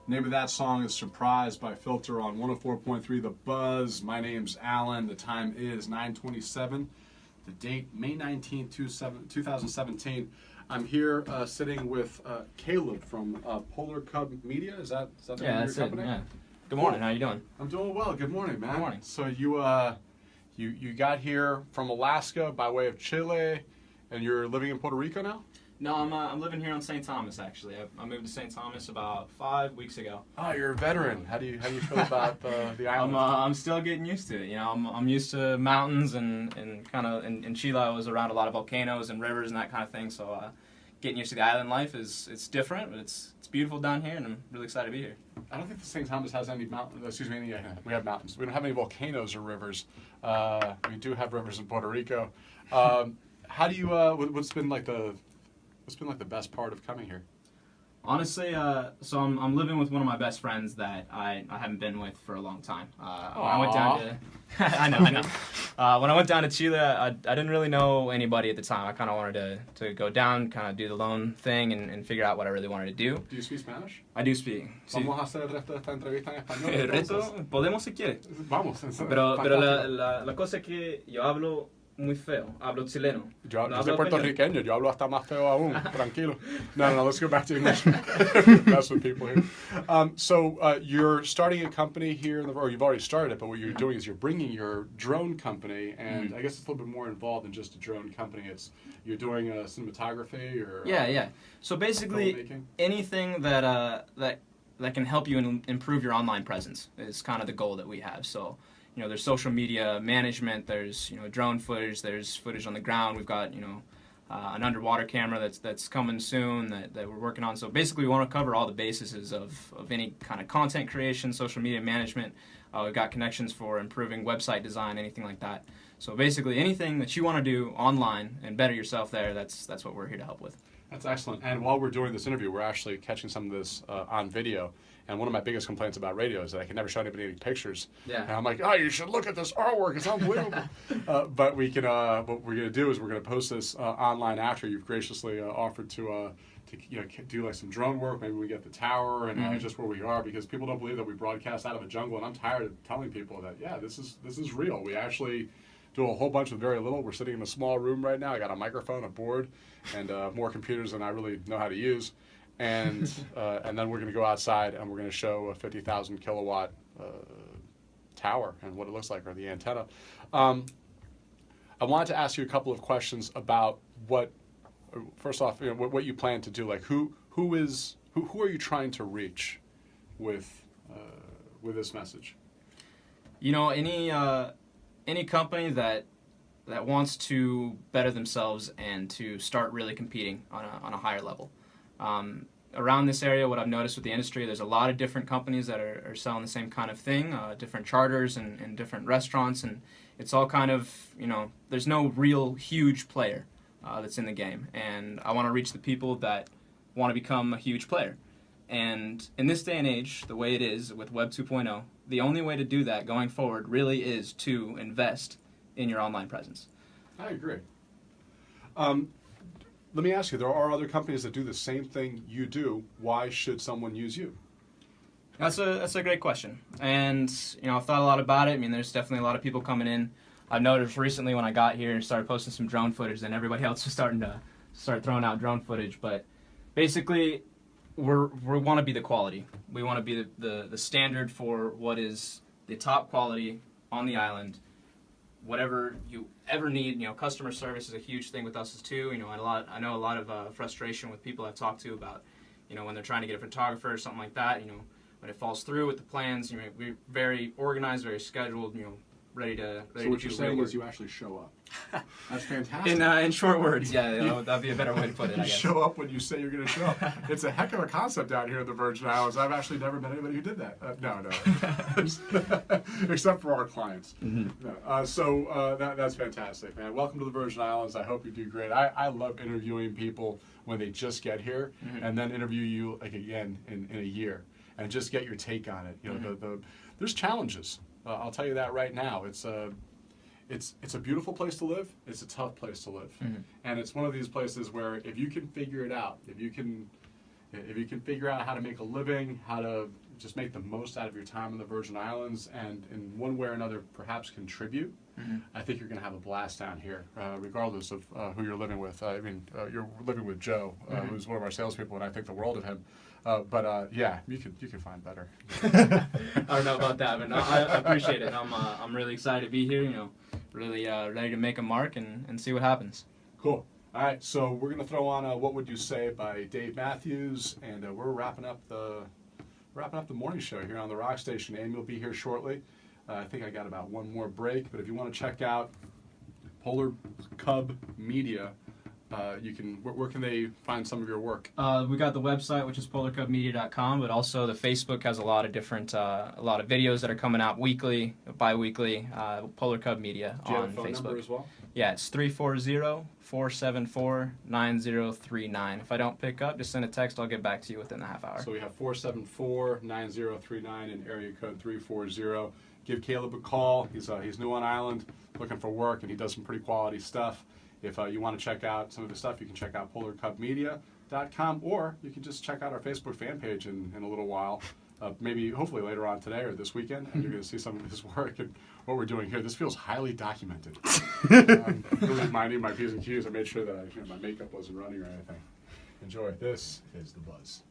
Name of that song is Surprise by Filter on 104.3 The Buzz. My name's Alan. The time is 9:27. The date, May 19th, 2017. I'm here sitting with Caleb from Cub Media. Is that the name of your company? Yeah. Good morning. How you doing? I'm doing well. Good morning, man. Good morning. So you got here from Alaska by way of Chile, and you're living in Puerto Rico now? No, I'm living here on St. Thomas, actually. I moved to St. Thomas about 5 weeks ago. Oh, you're a veteran. How do you feel about the island? I'm still getting used to it. You know, I'm used to mountains and kind of in Chile I was around a lot of volcanoes and rivers and that kind of thing. So getting used to the island life it's different, but it's beautiful down here, and I'm really excited to be here. I don't think the St. Thomas has any mountains. Excuse me, we have mountains. We don't have any volcanoes or rivers. We do have rivers in Puerto Rico. How do you? What's been like the best part of coming here? Honestly, so I'm living with one of my best friends that I haven't been with for a long time. When I went down to, I know. When I went down to Chile, I didn't really know anybody at the time. I kind of wanted to go down, kind of do the lone thing, and figure out what I really wanted to do. Do you speak Spanish? I do speak. Sí. Vamos a hacer el resto de esta entrevista en español. El resto, podemos si quiere. Vamos. Pero la cosa es que yo hablo muy feo. Hablo chileno. Yo soy puertorriqueño. Yo hablo hasta más feo aún. Tranquilo. No. Let's go back to English. Mess with people here. So you're starting a company here, or you've already started it, but what you're doing is you're bringing your drone company, and I guess it's a little bit more involved than just a drone company. You're doing cinematography or yeah. So basically, anything that can help you improve your online presence is kind of the goal that we have. So, you know, there's social media management, there's, you know, drone footage, there's footage on the ground. We've got, you know, an underwater camera that's coming soon that we're working on. So basically, we want to cover all the bases of any kind of content creation, social media management. We've got connections for improving website design, anything like that. So basically, anything that you want to do online and better yourself there, that's what we're here to help with. That's excellent. And while we're doing this interview, we're actually catching some of this on video. And one of my biggest complaints about radio is that I can never show anybody any pictures. Yeah. And I'm like, oh, you should look at this artwork. It's unbelievable. But we can. What we're going to do is we're going to post this online after. You've graciously offered to do like some drone work. Maybe we get the tower and just where we are, because people don't believe that we broadcast out of a jungle. And I'm tired of telling people that this is real. We actually do a whole bunch with very little. We're sitting in a small room right now. I got a microphone, a board, and more computers than I really know how to use. And then we're going to go outside and we're going to show a 50,000 kilowatt tower and what it looks like, or the antenna. I wanted to ask you a couple of questions about first off, what you plan to do. Like who are you trying to reach with this message? You know, any company that wants to better themselves and to start really competing on a higher level. Around this area, what I've noticed with the industry, there's a lot of different companies that are selling the same kind of thing, different charters and different restaurants, and it's all kind of, you know, there's no real huge player that's in the game. And I want to reach the people that want to become a huge player. And in this day and age, the way it is with Web 2.0, the only way to do that going forward really is to invest in your online presence. I agree. Let me ask you, there are other companies that do the same thing you do. Why should someone use you? That's a great question. And, you know, I've thought a lot about it. I mean, there's definitely a lot of people coming in. I've noticed recently when I got here and started posting some drone footage, then everybody else was starting to throwing out drone footage. But basically, we want to be the quality. We want to be the standard for what is the top quality on the island. Whatever you ever need, you know, customer service is a huge thing with us too. You know, I know a lot of frustration with people I've talked to about, you know, when they're trying to get a photographer or something like that. You know, when it falls through with the plans, you know, we're very organized, very scheduled. You know, ready to. So what you're saying is you actually show up. That's fantastic. In short words, yeah, you know, that'd be a better way to put it. I guess. Show up when you say you're going to show up. It's a heck of a concept down here in the Virgin Islands. I've actually never met anybody who did that. No, except for our clients. Mm-hmm. No. That's fantastic, man. Welcome to the Virgin Islands. I hope you do great. I love interviewing people when they just get here, and then interview you like again in a year, and just get your take on it. You know, there's challenges. I'll tell you that right now. It's a beautiful place to live. It's a tough place to live, and it's one of these places where if you can figure it out, if you can if you can figure out how to make a living, how to just make the most out of your time in the Virgin Islands, and in one way or another perhaps contribute, I think you're going to have a blast down here, regardless of who you're living with. I mean, you're living with Joe, who's one of our salespeople, and I think the world of him. But yeah, you can find better. I don't know about that, but no, I appreciate it. I'm really excited to be here. You know, really ready to make a mark and see what happens. Cool. All right, so we're going to throw on "What Would You Say" by Dave Matthews, and we're wrapping up the morning show here on the Rock Station. Amy will be here shortly. I think I got about one more break, but if you want to check out Polar Cub Media, you can. Where can they find some of your work? We got the website, which is polarcubmedia.com, but also the Facebook has a lot of different, a lot of videos that are coming out weekly, bi-weekly. Polar Cub Media Do you on have a phone Facebook. number as well? Yeah, it's 340-474-9039. If I don't pick up, just send a text. I'll get back to you within a half hour. So we have 474-9039 and area code 340. Give Caleb a call. He's new on island, looking for work, and he does some pretty quality stuff. If you want to check out some of the stuff, you can check out polarcubmedia.com, or you can just check out our Facebook fan page in a little while. Maybe, hopefully later on today or this weekend, and you're going to see some of his work and what we're doing here. This feels highly documented. I'm really minding my P's and Q's. I made sure that my makeup wasn't running or anything. Enjoy. This is The Buzz.